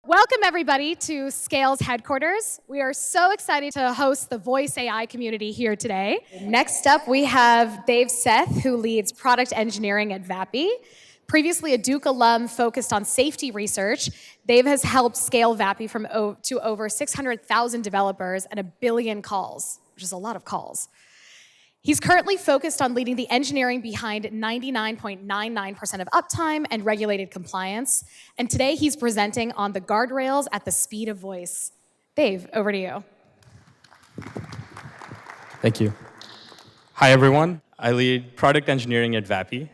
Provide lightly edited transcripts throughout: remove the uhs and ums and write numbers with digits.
Welcome, everybody, to Scale's headquarters. We are so excited to host the voice AI community here today. Next up, we have Seth, who leads product engineering at Vapi. Previously a Duke alum focused on safety research, Dave has helped scale Vapi to over 600,000 developers and 1 billion calls, which is a lot of calls. He's currently focused on leading the engineering behind 99.99% of uptime and regulated compliance. And today he's presenting on the guardrails at the speed of voice. Dave, over to you. Thank you. Hi, everyone. I lead product engineering at Vapi.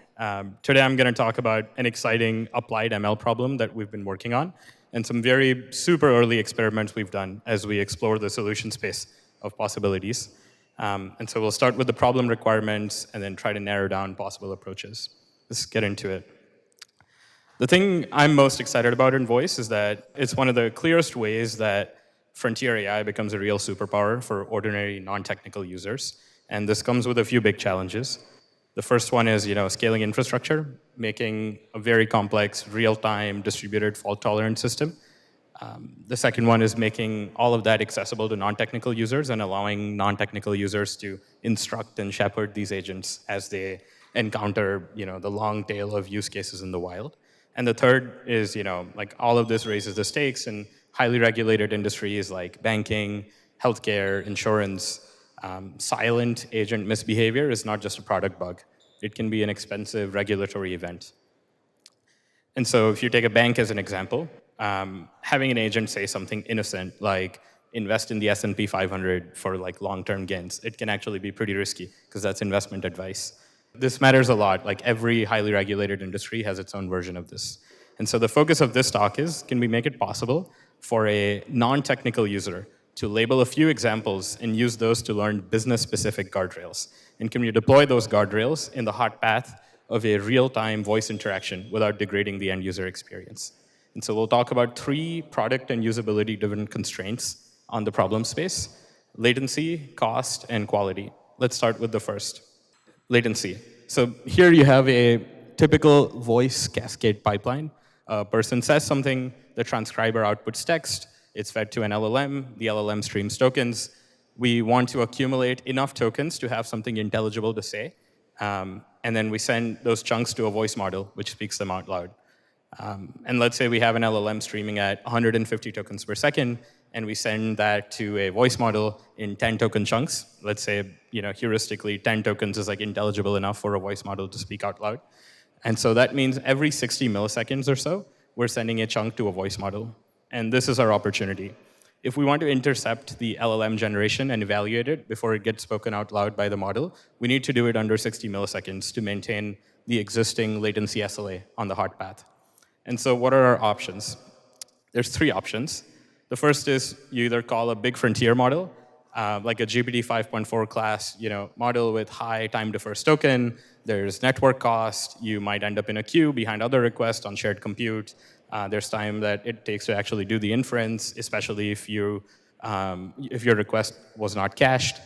Today I'm going to talk about an exciting applied ML problem that we've been working on and some very super early experiments we've done as we explore the solution space of possibilities. And so we'll start with the problem requirements and then try to narrow down possible approaches. Let's get into it. The thing I'm most excited about in voice is that it's one of the clearest ways that frontier AI becomes a real superpower for ordinary non-technical users. And this comes with a few big challenges. The first one is, scaling infrastructure, making a very complex, real-time, distributed, fault-tolerant system. The second one is making all of that accessible to non-technical users and allowing non-technical users to instruct and shepherd these agents as they encounter, the long tail of use cases in the wild. And the third is, all of this raises the stakes in highly regulated industries like banking, healthcare, insurance. Silent agent misbehavior is not just a product bug. It can be an expensive regulatory event. And so if you take a bank as an example, having an agent say something innocent like invest in the S&P 500 for long-term gains, it can actually be pretty risky because that's investment advice. This matters a lot. Every highly regulated industry has its own version of this. And so the focus of this talk is, can we make it possible for a non-technical user to label a few examples and use those to learn business-specific guardrails? And can we deploy those guardrails in the hot path of a real-time voice interaction without degrading the end-user experience? And so we'll talk about 3 product and usability-driven constraints on the problem space: latency, cost, and quality. Let's start with the first, latency. So here you have a typical voice cascade pipeline. A person says something, the transcriber outputs text, it's fed to an LLM, the LLM streams tokens. We want to accumulate enough tokens to have something intelligible to say, and then we send those chunks to a voice model, which speaks them out loud. And let's say we have an LLM streaming at 150 tokens per second, and we send that to a voice model in 10 token chunks. Let's say, heuristically, 10 tokens is intelligible enough for a voice model to speak out loud. And so that means every 60 milliseconds or so, we're sending a chunk to a voice model. And this is our opportunity. If we want to intercept the LLM generation and evaluate it before it gets spoken out loud by the model, we need to do it under 60 milliseconds to maintain the existing latency SLA on the hot path. And so what are our options? There's 3 options. The first is you either call a big frontier model, like a GPT 5.4 class model with high time to first token. There's network cost. You might end up in a queue behind other requests on shared compute. There's time that it takes to actually do the inference, especially if your request was not cached.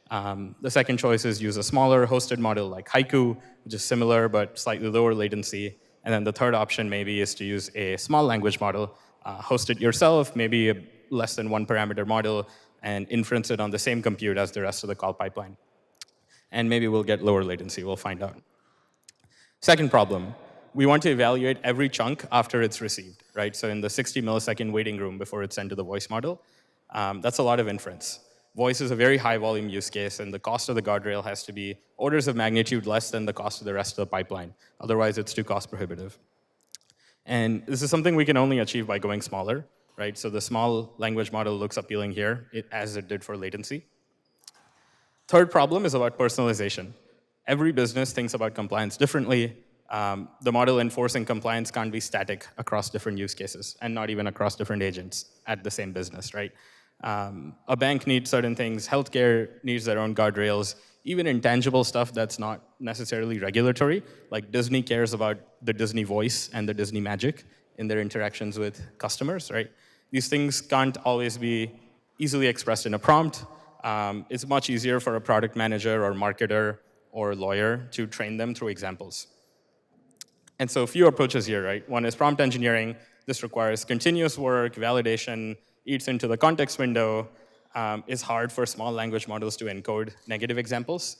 The second choice is use a smaller hosted model like Haiku, which is similar but slightly lower latency. And then the third option maybe is to use a small language model, host it yourself, maybe a less than 1 parameter model, and inference it on the same compute as the rest of the call pipeline. And maybe we'll get lower latency, we'll find out. Second problem, we want to evaluate every chunk after it's received, right? So in the 60 millisecond waiting room before it's sent to the voice model, that's a lot of inference. Voice is a very high volume use case, and the cost of the guardrail has to be orders of magnitude less than the cost of the rest of the pipeline. Otherwise, it's too cost prohibitive. And this is something we can only achieve by going smaller, right? So the small language model looks appealing here, as it did for latency. Third problem is about personalization. Every business thinks about compliance differently. The model enforcing compliance can't be static across different use cases, and not even across different agents at the same business, right? A bank needs certain things, healthcare needs their own guardrails, even intangible stuff that's not necessarily regulatory, like Disney cares about the Disney voice and the Disney magic in their interactions with customers, right? These things can't always be easily expressed in a prompt. It's much easier for a product manager or marketer or lawyer to train them through examples. And so a few approaches here, right? One is prompt engineering. This requires continuous work, validation, eats into the context window, is hard for small language models to encode negative examples.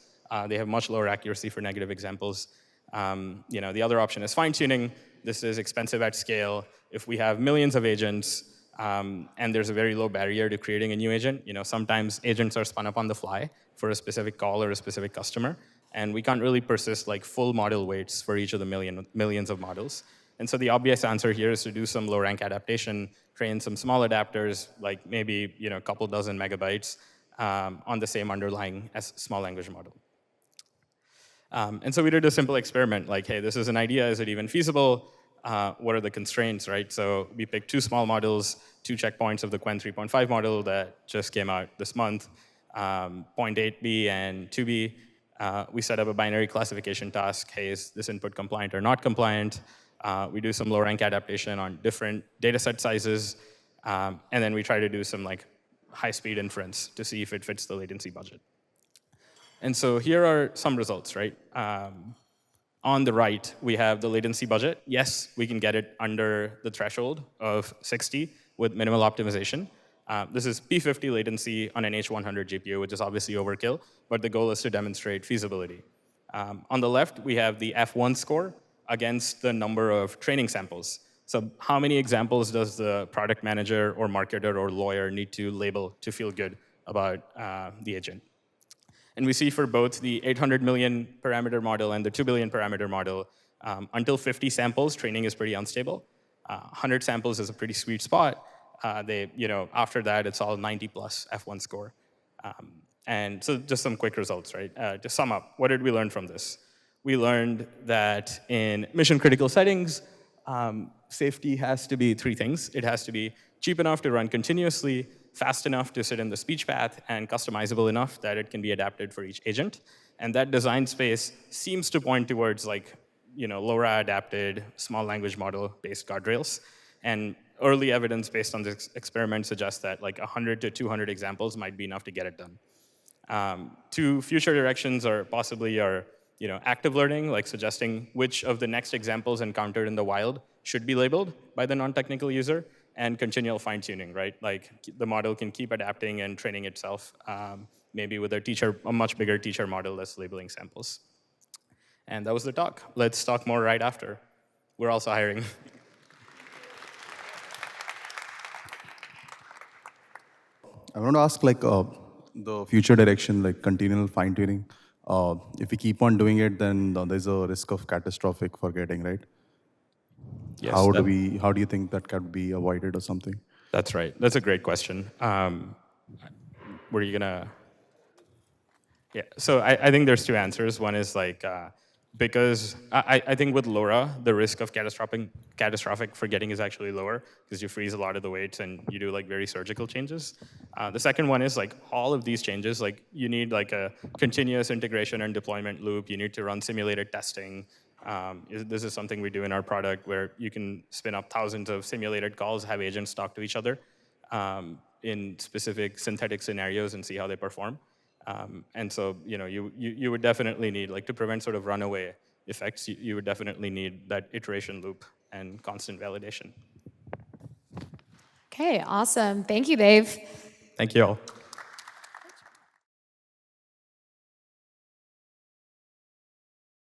They have much lower accuracy for negative examples. The other option is fine-tuning. This is expensive at scale. If we have millions of agents, and there's a very low barrier to creating a new agent, sometimes agents are spun up on the fly for a specific call or a specific customer, and we can't really persist like full model weights for each of the millions of models. And so the obvious answer here is to do some low-rank adaptation, train some small adapters, like maybe a couple dozen megabytes, on the same underlying small language model. And so we did a simple experiment, like, hey, this is an idea. Is it even feasible? What are the constraints, right? So we picked two small models, two checkpoints of the Qwen 3.5 model that just came out this month, 0.8b and 2b. We set up a binary classification task. Hey, is this input compliant or not compliant? We do some low-rank adaptation on different data set sizes. And then we try to do some high-speed inference to see if it fits the latency budget. And so here are some results, right? On the right, we have the latency budget. Yes, we can get it under the threshold of 60 with minimal optimization. This is P50 latency on an H100 GPU, which is obviously overkill, but the goal is to demonstrate feasibility. On the left, we have the F1 score against the number of training samples. So how many examples does the product manager or marketer or lawyer need to label to feel good about the agent? And we see for both the 800 million parameter model and the 2 billion parameter model, until 50 samples, training is pretty unstable. 100 samples is a pretty sweet spot. After that, it's all 90 plus F1 score. And so just some quick results, right? To sum up, what did we learn from this? We learned that in mission critical settings, safety has to be three things. It has to be cheap enough to run continuously, fast enough to sit in the speech path, and customizable enough that it can be adapted for each agent. And that design space seems to point towards LoRA-adapted small language model-based guardrails. And early evidence based on this experiment suggests that 100 to 200 examples might be enough to get it done. Two future directions are possibly active learning, like suggesting which of the next examples encountered in the wild should be labeled by the non-technical user, and continual fine-tuning, right? Like the model can keep adapting and training itself, maybe with a much bigger teacher model that's labeling samples. And that was the talk. Let's talk more right after. We're also hiring. I want to ask the future direction, like continual fine-tuning. If we keep on doing it, then there's a risk of catastrophic forgetting, right? Yes, how do you think that can be avoided or something? That's right. That's a great question. Were you gonna? Yeah. So I think there's two answers. One is because I think with LoRa, the risk of catastrophic forgetting is actually lower because you freeze a lot of the weights and you do very surgical changes. The second one is all of these changes, you need a continuous integration and deployment loop. You need to run simulated testing. This is something we do in our product where you can spin up thousands of simulated calls, have agents talk to each other in specific synthetic scenarios and see how they perform. And so, you would definitely need, to prevent sort of runaway effects, you would definitely need that iteration loop and constant validation. Okay, awesome. Thank you, Dave. Thank you all.